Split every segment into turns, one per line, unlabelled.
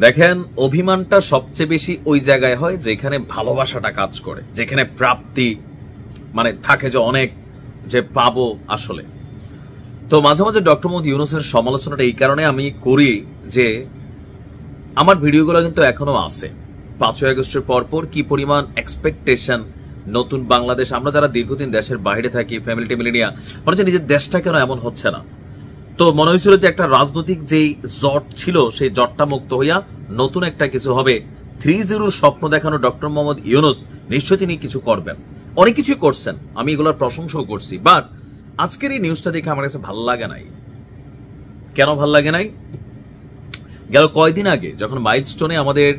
দেখেন, অভিমানটা সবচেয়ে বেশি ওই জায়গায় হয় যেখানে ভালোবাসাটা কাজ করে, যেখানে প্রাপ্তি মানে থাকে যে অনেক যে পাবো আসলে। তো মাঝে মাঝে ডক্টর মোহাম্মদ ইউনূসের সমালোচনাটা এই কারণে আমি করি যে আমার ভিডিওগুলো কিন্তু এখনো আছে। 5ই আগস্টের পরপর কি পরিমাণ এক্সপেকটেশন নতুন বাংলাদেশ, আমরা যারা দীর্ঘদিন দেশের বাইরে থাকি, ফ্যামিলি টেমিলি নিয়ে মনে হচ্ছে নিজের দেশটা কেন এমন হচ্ছে না। তো মনে হয়েছিল যে একটা রাজনৈতিক যেই জট ছিল সেই জটটা মুক্ত হইয়া নতুন একটা কিছু হবে। 3-0 স্বপ্ন দেখানো ডক্টর মোহাম্মদ ইউনূস নিশ্চয়ই তিনি কিছু করবেন, অনেক কিছুই করছেন, আমি এগুলোর প্রশংসাও করছি। বাট আজকের এই নিউজটা দেখে আমার কাছে ভাল লাগে নাই। কেন ভাল লাগে নাই? গেল কয়দিন আগে যখন মাইলস্টোনে আমাদের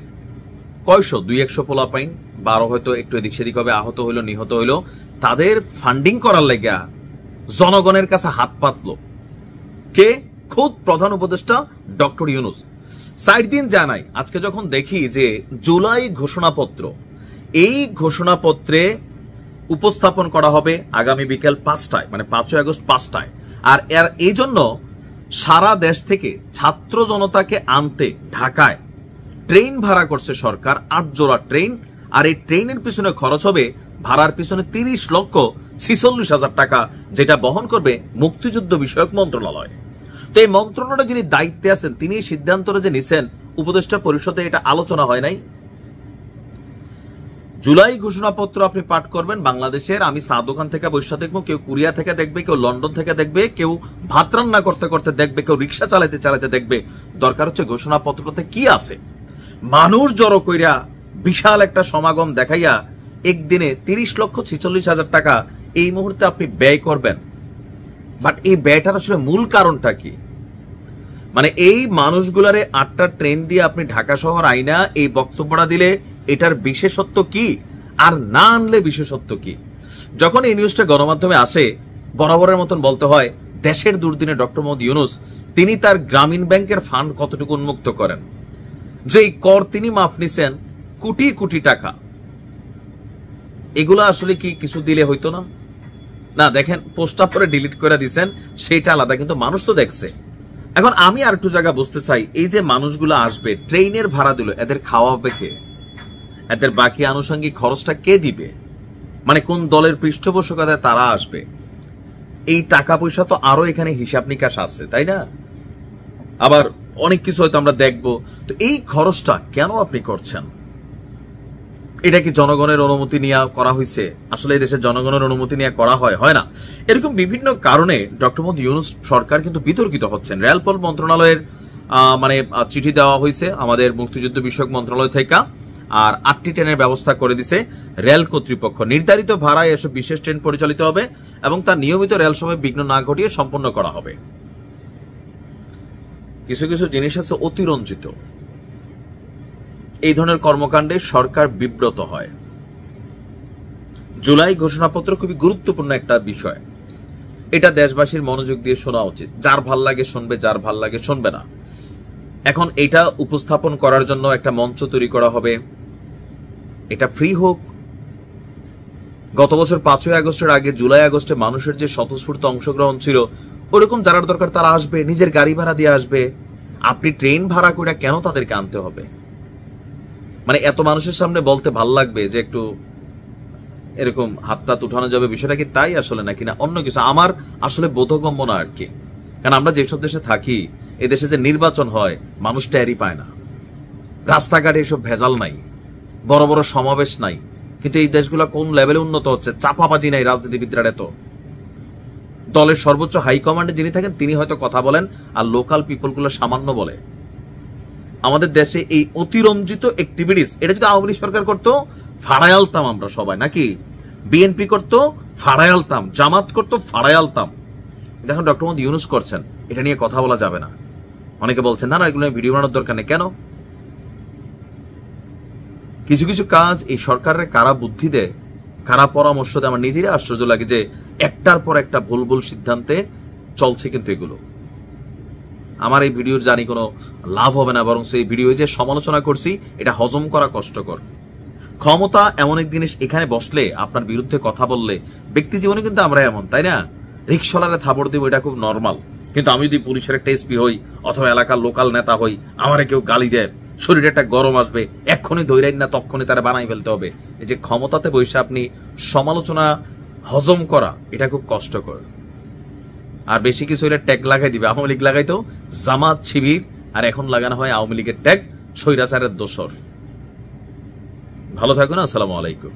200-100 পোলাপাইন, 12 হয়তো একটু এদিক সেদিক হবে, আহত হইলো, নিহত হইলো, তাদের ফান্ডিং করার লেগা জনগণের কাছে হাত পাতলো কে? খোদ প্রধান উপদেষ্টা ডক্টর ইউনূস। 60 দিন জানাই, আজকে যখন দেখি যে জুলাই ঘোষণাপত্র, এই ঘোষণাপত্রে উপস্থাপন করা হবে আগামী বিকেল 5টায়, মানে 5ই আগস্ট 5টায়। আর এর এই জন্য সারা দেশ থেকে ছাত্র জনতাকে আনতে ঢাকায় ট্রেন ভাড়া করছে সরকার, 8 জোড়া ট্রেন। আর এই ট্রেনের পিছনে খরচ হবে ভাড়ার পিছনে 30,46,000 টাকা, যেটা বহন করবে মুক্তিযুদ্ধ বিষয়ক মন্ত্রণালয়। তো এই মন্ত্রণালয়ে যিনি দায়িত্বে আছেন তিনি এই সিদ্ধান্তটা যে নিছেন, উপদেষ্টা পরিষদে এটা আলোচনা হয় নাই। জুলাই ঘোষণাপত্র আপনি পাঠ করবেন বাংলাদেশের, আমি চা দোকান থেকে বসে দেখবো, কেউ কুরিয়া থেকে দেখবে, কেউ লন্ডন থেকে দেখবে, কেউ ভাত রান্না করতে করতে দেখবে, কেউ রিক্সা চালাতে চালাতে দেখবে। দরকার হচ্ছে ঘোষণাপত্রতে কি আছে। মানুষ জড়ো কইরা বিশাল একটা সমাগম দেখাইয়া একদিনে 30,46,000 টাকা এই মুহূর্তে আপনি ব্যয় করবেন। বাট এই ব্যয়টার আসলে মূল কারণটা কি? মানে এই মানুষগুলারে 8টা ট্রেন দিয়ে আপনি ঢাকা শহর আইনা এই বক্তব্যটা দিলে এটার বিশেষত্ব কি, আর না আনলে বিশেষত্ব কি? যখন এই নিউজটা গণমাধ্যমে আসে, বরাবরের মতন বলতে হয় দেশের দুর্দিনে ডক্টর মোহাম্মদ ইউনূস তিনি তার গ্রামীণ ব্যাংকের ফান্ড কতটুকু উন্মুক্ত করেন, যেই কর তিনি মাফ নিছেন কোটি কোটি টাকা, এগুলো আসলে কি কিছু দিলে হইতো না? না, দেখেন পোস্টটা পরে ডিলিট করে দিছেন, সেটা আলাদা, কিন্তু মানুষ তো দেখছে। এখন আমি আর একটু জায়গা বুঝতে চাই, এই যে মানুষগুলো আসবে, ট্রেনের ভাড়া দিল, এদের খাওয়াবে কে? এদের বাকি আনুষঙ্গিক খরচটা কে দিবে? মানে কোন দলের পৃষ্ঠপোষকতায় তারা আসবে? এই টাকা পয়সা তো আরো এখানে হিসাব নিকাশ আছে, তাই না? আবার অনেক কিছু হয়তো আমরা দেখবো। তো এই খরচটা কেন আপনি করছেন? এটা কি জনগণের অনুমতি নিয়ে করা হয়েছে? আসলে এই দেশের জনগণের অনুমতি নিয়ে করা হয় না। এরকম বিভিন্ন কারণে ডক্টর মোহাম্মদ ইউনূস সরকার কিন্তু বিতর্কিত হচ্ছেন। রেলপথ মন্ত্রণালয়ের মানে চিঠি দেওয়া হয়েছে আমাদের মুক্তিযুদ্ধ বিষয়ক মন্ত্রণালয় থেকে, আর 8টি ট্রেনের ব্যবস্থা করে দিছে রেল কর্তৃপক্ষ। নির্ধারিত ভাড়ায় এসব বিশেষ ট্রেন পরিচালিত হবে এবং তার নিয়মিত রেল সময় বিঘ্ন না ঘটিয়ে সম্পন্ন করা হবে। কিছু কিছু জিনিস আছে অতিরঞ্জিত, এই ধরনের কর্মকাণ্ডে সরকার বিব্রত হয়। জুলাই ঘোষণাপত্র খুবই গুরুত্বপূর্ণ একটা বিষয়, এটা দেশবাসীর মনোযোগ দিয়ে শোনা উচিত। যার ভাল লাগে শুনবে, যার ভাল লাগে শুনবে না। এখন এটা উপস্থাপন করার জন্য একটা মঞ্চ তৈরি করা হবে, এটা ফ্রি হোক। গত বছর 5ই আগস্টের আগে জুলাই আগস্টে মানুষের যে স্বতঃস্ফূর্ত অংশগ্রহণ ছিল, ওরকম যারা দরকার তারা আসবে, নিজের গাড়ি ভাড়া দিয়ে আসবে। আপনি ট্রেন ভাড়া করে কেন তাদেরকে আনতে হবে? মানে এত মানুষের সামনে বলতে ভাল লাগবে যে একটু এরকম হাতটা উঠানো যাবে, বিষয়টা কি তাই আসলে নাকি না অন্য কিছু? আমার আসলে বোধগম্য না আর কি। কারণ আমরা যেসব দেশে থাকি, এই দেশে যে নির্বাচন হয় মানুষ টেরই পায় না, রাস্তাঘাটে এসব ভেজাল নাই, বড় বড় সমাবেশ নাই। কিন্তু এই দেশগুলো কোন লেভেলে উন্নত হচ্ছে, চাপাবাজি নাই রাজনীতিবিদরা। এত দলের সর্বোচ্চ হাইকমান্ডে যিনি থাকেন তিনি হয়তো কথা বলেন, আর লোকাল পিপলগুলো সামান্য বলে। আমাদের দেশে এই অতিরঞ্জিত অ্যাক্টিভিটিস, এটা যদি আওয়ামী লীগ সরকার করতো ফাড়ায় আলতাম আমরা সবাই, নাকি বিএনপি করতো ফাড়ায় আলতাম, জামাত করতো ফাড়ায় আলতাম। দেখুন ডক্টর মোহাম্মদ ইউনূস করছেন, এটা নিয়ে কথা বলা যাবে না। অনেকে বলছেন না না এগুলো ভিডিও বানানোর দরকার নেই। কেন? কিছু কিছু কাজ এই সরকারের কারা বুদ্ধি দেয়, কারা পরামর্শ দেয়, আমার নিজেরই আশ্চর্য লাগে যে একটার পর একটা ভুল ভুল সিদ্ধান্তে চলছে। কিন্তু এগুলো আমার এই ভিডিওর জানি কোনো লাভ হবে না, বরং এই ভিডিও যে সমালোচনা করছি এটা হজম করা কষ্টকর। ক্ষমতা এমন এক জিনিস, এখানে বসলে আপনার বিরুদ্ধে কথা বললে, ব্যক্তি জীবনে কিন্তু আমরা এমন, তাই না? রিক্সাওয়ালারে থাপড় দিব, এটা খুব নর্মাল। কিন্তু আমি যদি পুলিশের একটা এসপি হই অথবা এলাকার লোকাল নেতা হই, আমারে কেউ গালি দেয়, শরীরে একটা গরম আসবে, এক্ষুনি ধৈর্য না তক্ষণই তারা বানাই ফেলতে হবে। এই যে ক্ষমতাতে বসে আপনি সমালোচনা হজম করা, এটা খুব কষ্টকর। আর বেশি কিছু হইলে ট্যাগ লাগাই দিবে। আওয়ামী লীগ লাগাইতো জামাত শিবির, আর এখন লাগানো হয় আওয়ামী লীগের ট্যাগ স্বৈরাচারের দোসর। ভালো থাকুন, আসসালামু আলাইকুম।